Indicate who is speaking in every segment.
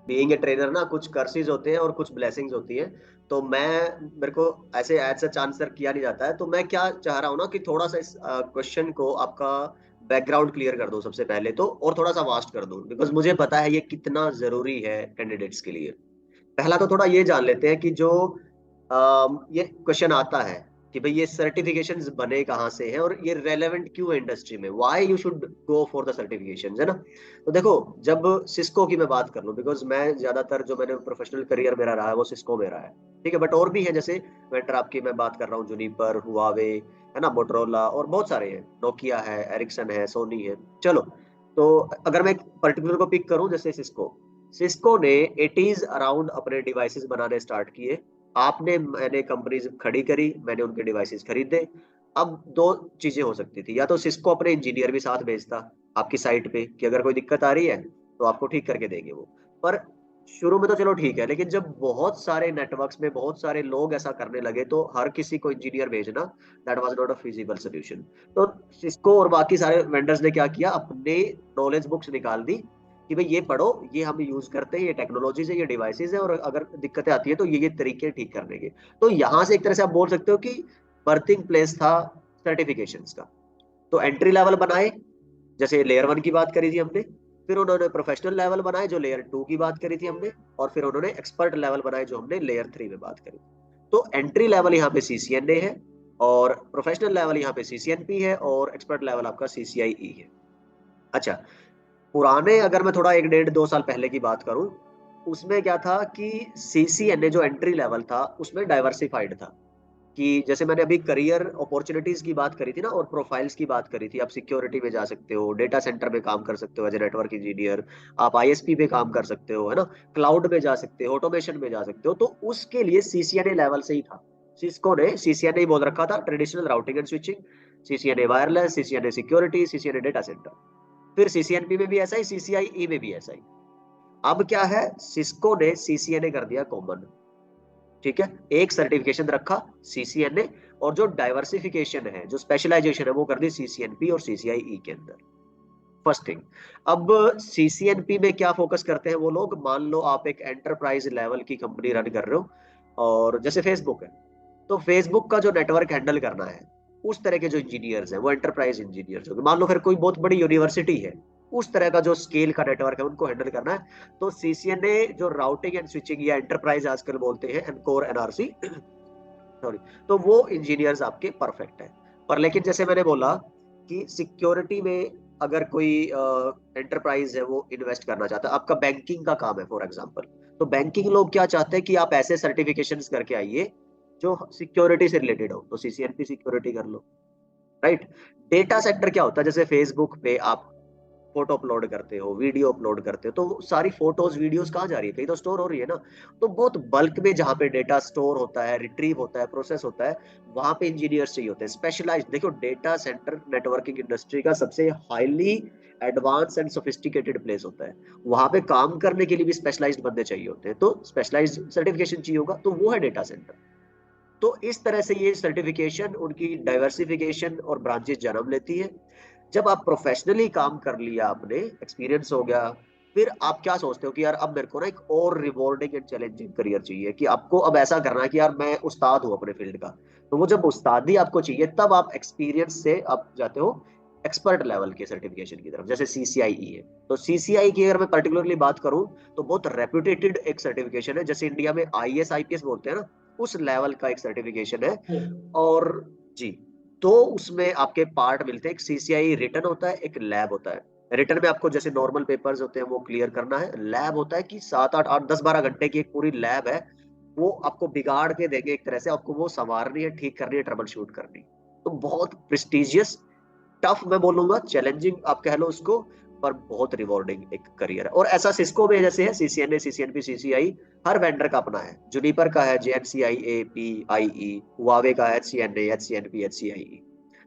Speaker 1: Being a trainer ना कुछ curses होते हैं और कुछ ब्लेसिंग्स होती हैं। तो मेरे को ऐसे एज सच आंसर किया नहीं जाता है, तो मैं क्या चाह रहा हूँ ना कि थोड़ा सा इस क्वेश्चन को आपका बैकग्राउंड क्लियर कर दूं सबसे पहले तो, और थोड़ा सा वास्ट कर दूं, बिकॉज मुझे पता है ये कितना जरूरी है कैंडिडेट्स के लिए। पहला तो थोड़ा ये जान लेते हैं कि जो ये क्वेश्चन आता है कि भाई ये सर्टिफिकेशंस बने कहाँ से हैं और ये रेलेवेंट क्यों है इंडस्ट्री में, why you should go for the certifications, है ना। तो देखो, जब सिस्को की मैं बात कर लूं, बिकॉज मैं ज्यादातर जो मैंने प्रोफेशनल करियर मेरा रहा है वो सिस्को में रहा है। ठीक है, बट और भी है, जैसे वेंडर आपकी मैं बात कर रहा हूँ, जुनिपर, हुआवे, है ना, मोटरोला, और बहुत सारे हैं, नोकिया है, एरिक्सन है, सोनी है। चलो, तो अगर मैं एक पर्टिकुलर को पिक करूं, जैसे सिस्को, सिस्को ने एटीज अराउंड अपने डिवाइसेस बनाने स्टार्ट किए। आपने मैंने कंपनीज खड़ी करी, मैंने उनके डिवाइसेस खरीदे। अब दो चीजें हो सकती थी, या तो सिस्को अपने इंजीनियर भी साथ भेजता आपकी साइट पे कि अगर कोई दिक्कत आ रही है तो आपको ठीक करके देंगे वो। पर शुरू में तो चलो ठीक है, लेकिन जब बहुत सारे नेटवर्क्स में बहुत सारे लोग ऐसा करने लगे तो हर किसी को इंजीनियर भेजना, that was not a feasible solution. तो सिस्को और बाकी सारे वेंडर्स ने क्या किया, अपने नॉलेज बुक्स निकाल दी कि भाई ये पढ़ो, ये हम यूज करते हैं, ये टेक्नोलॉजीज है, ये डिवाइसेज है, और अगर दिक्कतें आती है तो ये तरीके ठीक करने के। तो यहाँ से एक तरह से आप बोल सकते हो कि बर्थिंग प्लेस था सर्टिफिकेशंस का। तो एंट्री लेवल बनाए, जैसे लेयर 1 की बात करी थी हमने, फिर उन्होंने प्रोफेशनल लेवल बनाए जो लेयर 2 की बात करी थी हमने, और फिर उन्होंने एक्सपर्ट लेवल बनाए जो हमने लेयर 3 में बात करी। तो एंट्री लेवल यहाँ पे सीसीएनए है, और प्रोफेशनल लेवल यहाँ पे सीसीएनपी है, और एक्सपर्ट लेवल आपका सीसीआईई है। अच्छा, पुराने अगर मैं थोड़ा 1 डेढ़ 2 साल पहले की बात करूं, उसमें क्या था कि सीसीएनए जो एंट्री लेवल था उसमें डाइवर्सिफाइड था। कि जैसे मैंने अभी करियर अपॉर्चुनिटीज की बात करी थी ना, और प्रोफाइल्स की बात करी थी, आप सिक्योरिटी में जा सकते हो, डेटा सेंटर में काम कर सकते हो एज ए नेटवर्क इंजीनियर, आप आईएसपी पे काम कर सकते हो, है ना, क्लाउड में जा सकते हो, ऑटोमेशन में जा सकते हो। तो उसके लिए सीसीएनए लेवल से ही था। सिस्को ने सीसीएनए ही बोल रखा था, traditional routing and switching, CCNA wireless, CCNA security, CCNA data centre. फिर सीसीएनपी में भी ऐसा ही, सीसीआईई में भी ऐसा ही। अब क्या है, सिस्को ने सीसीएनए कर दिया कॉमन। ठीक है, एक सर्टिफिकेशन रखा सीसीएनए, और जो डाइवर्सिफिकेशन है, जो स्पेशलाइजेशन है, वो कर दी सीसीएनपी और सीसीआईई के अंदर। First thing. अब सीसीएनपी में क्या फोकस करते हैं वो लोग, मान लो आप एक एंटरप्राइज लेवल की कंपनी रन कर रहे हो, और जैसे फेसबुक है, तो फेसबुक का जो नेटवर्क हैंडल करना है, उस तरह के जो इंजीनियर्स हैं वो एंटरप्राइज इंजीनियर्स होंगे। मान लो फिर कोई बहुत बड़ी यूनिवर्सिटी है, उस तरह का जो स्केल का नेटवर्क है उनको हैंडल करना है, तो सीसीएनए जो राउटिंग एंड स्विचिंग या एंटरप्राइज आजकल बोलते हैं, एनकोर एनआरसी, सॉरी, तो वो इंजीनियर्स आपके परफेक्ट है। पर लेकिन जैसे मैंने बोला कि सिक्योरिटी में अगर कोई एंटरप्राइज है वो इन्वेस्ट करना चाहता है, आपका बैंकिंग का काम है फॉर एग्जांपल, तो बैंकिंग लोग क्या चाहते हैं कि आप ऐसे सर्टिफिकेशंस करके आइए जो सिक्योरिटी से रिलेटेड हो, तो सीसीएनपी सिक्योरिटी कर लो, राइट। डेटा सेंटर क्या होता है, जैसे फेसबुक पे आप फोटो अपलोड करते हो, वीडियो अपलोड करते हो, तो सारी फोटोज वीडियोस कहाँ जा रही है, कहीं तो स्टोर हो रही है ना। तो बहुत बल्क में जहाँ पे डेटा स्टोर होता है, रिट्रीव होता है, प्रोसेस होता है, वहां पे इंजीनियर्स चाहिए होते हैं स्पेशलाइज। देखो, डेटा सेंटर नेटवर्किंग इंडस्ट्री का सबसे highly advance and sophisticated place होता है। वहां पे काम करने के लिए भी स्पेशलाइज्ड बंदे चाहिए होते हैं, तो स्पेशलाइज्ड सर्टिफिकेशन चाहिए होगा, तो वो है डेटा सेंटर। तो इस तरह से ये सर्टिफिकेशन उनकी डाइवर्सिफिकेशन और ब्रांचेस जन्म लेती है। जब आप प्रोफेशनली काम कर लिया, आपने एक्सपीरियंस हो गया, फिर आप क्या सोचते हो कि यार अब मेरे को ना एक और रिवॉर्डिंग एंड चैलेंजिंग करियर चाहिए, कि आपको अब ऐसा करना है कि यार मैं उस्ताद हूँ अपने फील्ड का। तो वो जब उस्तादी आपको चाहिए, तब आप एक्सपीरियंस से आप जाते हो एक्सपर्ट लेवल के सर्टिफिकेशन की तरफ, जैसे सीसीआईई है। तो सीसीआई की अगर मैं पर्टिकुलरली बात करूं, तो बहुत रेप्यूटेटेड एक सर्टिफिकेशन है, जैसे इंडिया में आईएएस आईपीएस बोलते हैं ना, उस लेवल का एक सर्टिफिकेशन है। और जी, तो उसमें आपके पार्ट मिलते हैं, एक सीसीआई रिटर्न होता है, एक लैब होता है। रिटर्न में आपको जैसे नॉर्मल पेपर्स होते हैं वो क्लियर करना है, लैब होता है कि 7 8 8 10 12 घंटे की एक पूरी लैब है, वो आपको बिगाड़ के देंगे, एक तरह से आपको वो संवारनी है, ठीक करनी है, ट्रबल शूट करनी। तो बहुत प्रेस्टिजियस, टफ मैं बोलूंगा, चैलेंजिंग आप कह लो उसको, पर बहुत रिवॉर्डिंग एक करियर है। और ऐसा सिस्को में जैसे है सीसीएनए, सीसीएनपी, सीसीआई, हर वेंडर का अपना है। जुनिपर का है जेएनसीआई, पी आई, हुआवे का है एचसीएनए, एचसीएनपी, एचसीआई।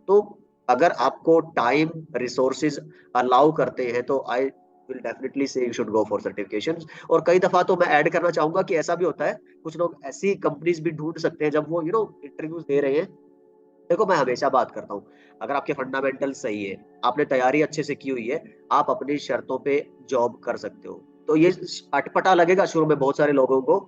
Speaker 1: तो अगर आपको टाइम रिसोर्सेज अलाउ करते हैं तो आई विल डेफिनेटली से you should go for certification. और कई दफा तो मैं ऐड करना चाहूंगा कि ऐसा भी होता है, कुछ लोग ऐसी कंपनीज भी ढूंढ सकते हैं जब वो इंटरव्यूज दे रहे हैं। देखो, मैं हमेशा बात करता हूँ, अगर आपके फंडामेंटल सही है, आपने तैयारी अच्छे से की हुई है, आप अपनी शर्तों पे जॉब कर सकते हो। तो ये अटपटा लगेगा शुरू में बहुत सारे लोगों को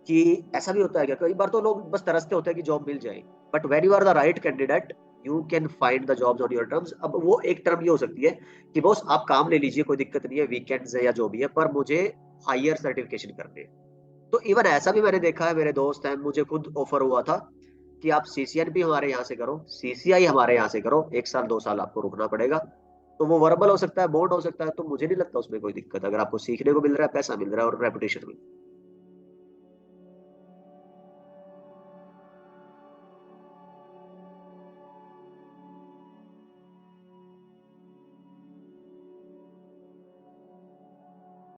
Speaker 1: कि ऐसा भी होता है क्या। कई बार तो लोग बस तरसते होते हैं कि जॉब मिल जाए, but when you are the right candidate you can find the jobs on your terms. अब वो एक टर्म ये हो सकती है कि बॉस आप काम ले लीजिए, कोई दिक्कत नहीं है, वीकेंड्स है या जो भी है, पर मुझे हायर सर्टिफिकेशन करने हैं। तो इवन ऐसा भी मैंने देखा है, मेरे दोस्त हैं, मुझे खुद ऑफर हुआ था कि आप सीसीएन भी हमारे यहाँ से करो, सीसीआई हमारे यहाँ से करो, 1 साल 2 साल आपको रुकना पड़ेगा। तो वो वर्बल हो सकता है, बोर्ड हो सकता है, तो मुझे नहीं लगता उसमें कोई दिक्कत, अगर आपको सीखने को मिल रहा है, पैसा मिल रहा है और रेपुटेशन भी।